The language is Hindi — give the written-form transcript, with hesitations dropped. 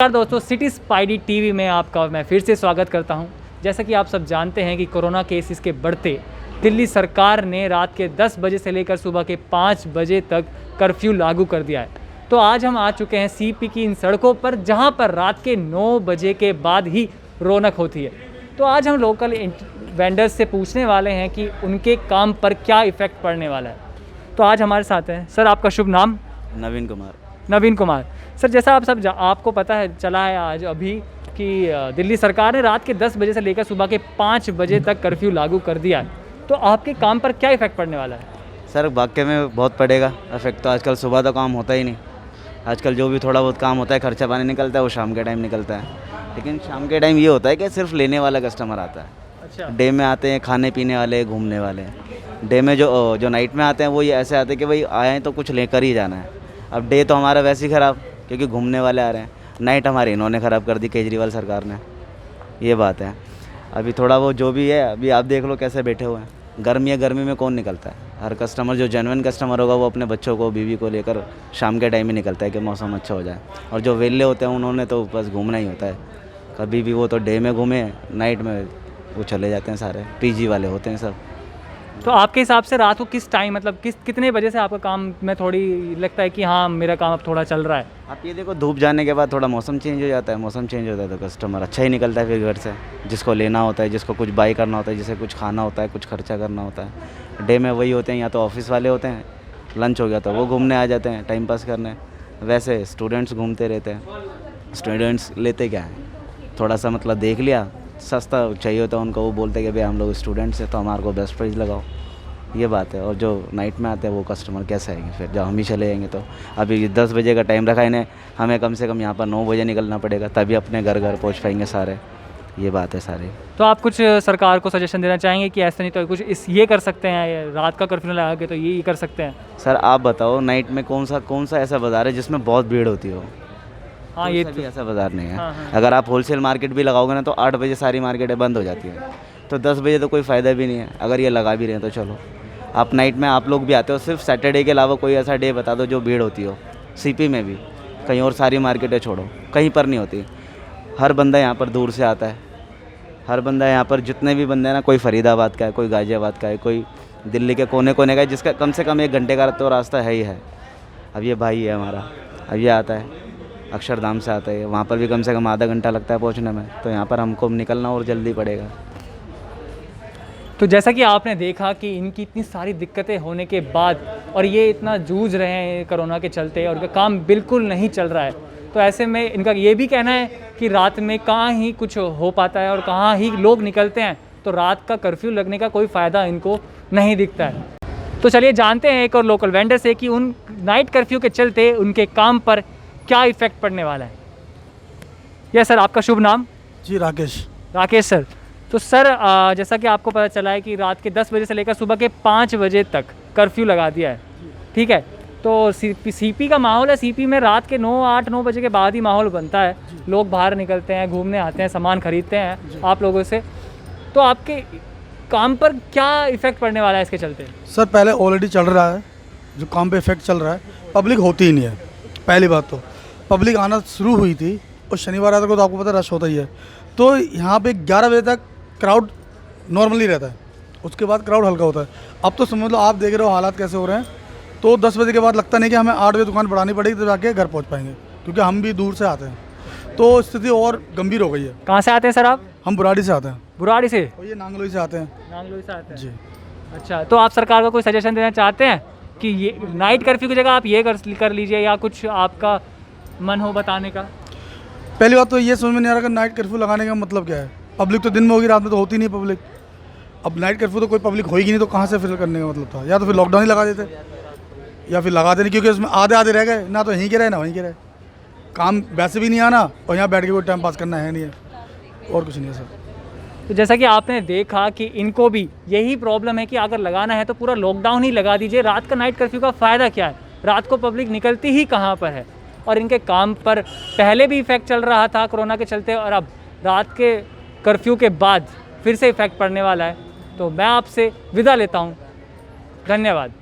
नमस्कार दोस्तों, सिटी स्पाइडी टीवी में आपका मैं फिर से स्वागत करता हूं। जैसा कि आप सब जानते हैं कि कोरोना केसेस के बढ़ते दिल्ली सरकार ने रात के 10 बजे से लेकर सुबह के 5 बजे तक कर्फ्यू लागू कर दिया है। तो आज हम आ चुके हैं सीपी की इन सड़कों पर, जहां पर रात के 9 बजे के बाद ही रौनक होती है। तो आज हम लोकल वेंडर्स से पूछने वाले हैं कि उनके काम पर क्या इफ़ेक्ट पड़ने वाला है। तो आज हमारे साथ हैं सर, आपका शुभ नाम? नवीन कुमार। नवीन कुमार। सर, जैसा आप सब आपको पता है चला है आज अभी कि दिल्ली सरकार ने रात के 10 बजे से लेकर सुबह के 5 बजे तक कर्फ्यू लागू कर दिया है। तो आपके काम पर क्या इफ़ेक्ट पड़ने वाला है? सर वाकई में बहुत पड़ेगा इफेक्ट। तो आजकल सुबह तो काम होता ही नहीं। आजकल जो भी थोड़ा बहुत काम होता है, खर्चा पानी निकलता है, वो शाम के टाइम निकलता है। लेकिन शाम के टाइम ये होता है कि सिर्फ लेने वाला कस्टमर आता है। अच्छा। डे में आते हैं खाने पीने वाले, घूमने वाले। डे में जो नाइट में आते हैं वो ये ऐसे आते हैं कि भाई आए हैं तो कुछ लेकर ही जाना है। अब डे तो हमारा वैसे ही ख़राब, क्योंकि घूमने वाले आ रहे हैं। नाइट हमारी इन्होंने ख़राब कर दी, केजरीवाल सरकार ने। ये बात है। अभी थोड़ा वो जो भी है, अभी आप देख लो कैसे बैठे हुए हैं। गर्मी है, गर्मी में कौन निकलता है? हर कस्टमर जो जेन्युइन कस्टमर होगा वो अपने बच्चों को, बीवी को लेकर शाम के टाइम ही निकलता है कि मौसम अच्छा हो जाए। और जो वेले होते हैं उन्होंने तो बस घूमना ही होता है। कभी भी वो तो डे में घूमे, नाइट में वो चले जाते हैं। सारे पीजी वाले होते हैं सब। तो आपके हिसाब से रात को किस टाइम, मतलब कितने बजे से आपका काम में थोड़ी लगता है कि हाँ मेरा काम अब थोड़ा चल रहा है? आप ये देखो, धूप जाने के बाद थोड़ा मौसम चेंज हो जाता है। मौसम चेंज होता है तो कस्टमर अच्छा ही निकलता है फिर घर से, जिसको लेना होता है, जिसको कुछ बाई करना होता है, जिसे कुछ खाना होता है, कुछ खर्चा करना होता है। डे में वही होते हैं, या तो ऑफिस वाले होते हैं, लंच हो गया तो वो घूमने आ जाते हैं टाइम पास करने। वैसे स्टूडेंट्स घूमते रहते हैं। स्टूडेंट्स लेते क्या है, थोड़ा सा मतलब देख लिया, सस्ता चाहिए होता है उनको, वो बोलते हैं कि भाई हम लोग स्टूडेंट्स हैं तो हमारे को बेस्ट प्राइस लगाओ। ये बात है। और जो नाइट में आते हैं वो कस्टमर कैसे आएंगे फिर, जब हम ही चले जाएंगे तो? अभी 10 बजे का टाइम रखा इन्हें, हमें कम से कम यहाँ पर 9 बजे निकलना पड़ेगा, तभी अपने घर पहुँच पाएंगे सारे। ये बात है सारी। तो आप कुछ सरकार को सजेशन देना चाहेंगे कि ऐसा नहीं तो कुछ ये कर सकते हैं, ये रात का कर्फ्यू लगा के तो ये कर सकते हैं? सर आप बताओ, नाइट में कौन सा ऐसा बाज़ार है जिसमें बहुत भीड़ होती हो? हाँ, ये भी ऐसा बाज़ार नहीं है। हाँ, हाँ। अगर आप होलसेल मार्केट भी लगाओगे ना तो 8 बजे सारी मार्केटें बंद हो जाती है। तो 10 बजे तो कोई फ़ायदा भी नहीं है। अगर ये लगा भी रहे हैं तो चलो, आप नाइट में आप लोग भी आते हो, सिर्फ सैटरडे के अलावा कोई ऐसा डे बता दो जो भीड़ होती हो। सीपी में भी कहीं और सारी मार्केटें छोड़ो, कहीं पर नहीं होती। हर बंदा यहाँ पर दूर से आता है। हर बंदा यहाँ पर, जितने भी बंदे हैं ना, कोई फरीदाबाद का है, कोई गाज़ियाबाद का है, कोई दिल्ली के कोने कोने का है, जिसका कम से कम 1 घंटे का तो रास्ता है ही है। अब ये भाई है हमारा, अब ये आता है अक्षरधाम से आता है, वहाँ पर भी कम से कम आधा घंटा लगता है पहुँचने में। तो यहाँ पर हमको निकलना और जल्दी पड़ेगा। तो जैसा कि आपने देखा कि इनकी इतनी सारी दिक्कतें होने के बाद और ये इतना जूझ रहे हैं कोरोना के चलते, और उनका काम बिल्कुल नहीं चल रहा है। तो ऐसे में इनका ये भी कहना है कि रात में कहाँ ही कुछ हो पाता है और कहाँ ही लोग निकलते हैं, तो रात का कर्फ्यू लगने का कोई फ़ायदा इनको नहीं दिखता है। तो चलिए जानते हैं एक और लोकल वेंडर से कि उन नाइट कर्फ्यू के चलते उनके काम पर क्या इफ़ेक्ट पड़ने वाला है। यस सर, आपका शुभ नाम? जी राकेश। राकेश सर। तो सर, जैसा कि आपको पता चला है कि रात के 10 बजे से लेकर सुबह के 5 बजे तक कर्फ्यू लगा दिया है, ठीक है? तो सीपी का माहौल है। सीपी में रात के 8-9 बजे के बाद ही माहौल बनता है। लोग बाहर निकलते हैं, घूमने आते हैं, सामान खरीदते हैं आप लोगों से। तो आपके काम पर क्या इफ़ेक्ट पड़ने वाला है इसके चलते? सर पहले ऑलरेडी चल रहा है, जो काम पे इफेक्ट चल रहा है। पब्लिक होती ही नहीं है। पहली बात तो पब्लिक आना शुरू हुई थी, और शनिवार रात को तो आपको पता रश होता ही है। तो यहाँ पे 11 बजे तक क्राउड नॉर्मली रहता है, उसके बाद क्राउड हल्का होता है। अब तो समझ लो, आप देख रहे हो हालात कैसे हो रहे हैं। तो 10 बजे के बाद लगता नहीं कि हमें 8 बजे दुकान बढ़ानी पड़ेगी तो जाके घर पहुँच पाएंगे, क्योंकि हम भी दूर से आते हैं। तो स्थिति और गंभीर हो गई है। कहाँ से आते हैं सर आप? हम बुराड़ी से आते हैं। बुराड़ी से? और ये नांगलोई से आते हैं। नांगलोई से आते हैं जी। अच्छा, तो आप सरकार को कोई सजेशन देना चाहते हैं कि ये नाइट कर्फ्यू की जगह आप ये कर लीजिए, या कुछ आपका मन हो बताने का? पहली बात तो ये समझ में नहीं आ रहा कि नाइट कर्फ्यू लगाने का मतलब क्या है। पब्लिक तो दिन में होगी, रात में तो होती नहीं पब्लिक। अब नाइट कर्फ्यू तो कोई पब्लिक होगी नहीं, तो कहाँ से फिर करने का मतलब था? या तो फिर लॉकडाउन ही लगा देते, या फिर लगा देने, क्योंकि उसमें आधे रह गए ना, तो यहीं के रहे ना वहीं के रहे। काम वैसे भी नहीं आना, और यहाँ बैठ के कोई टाइम पास करना है नहीं है, और कुछ नहीं है सर। तो जैसा कि आपने देखा कि इनको भी यही प्रॉब्लम है कि अगर लगाना है तो पूरा लॉकडाउन ही लगा दीजिए। रात का नाइट कर्फ्यू का फ़ायदा क्या है? रात को पब्लिक निकलती ही कहाँ पर है? और इनके काम पर पहले भी इफ़ेक्ट चल रहा था कोरोना के चलते, और अब रात के कर्फ्यू के बाद फिर से इफ़ेक्ट पड़ने वाला है। तो मैं आपसे विदा लेता हूँ। धन्यवाद।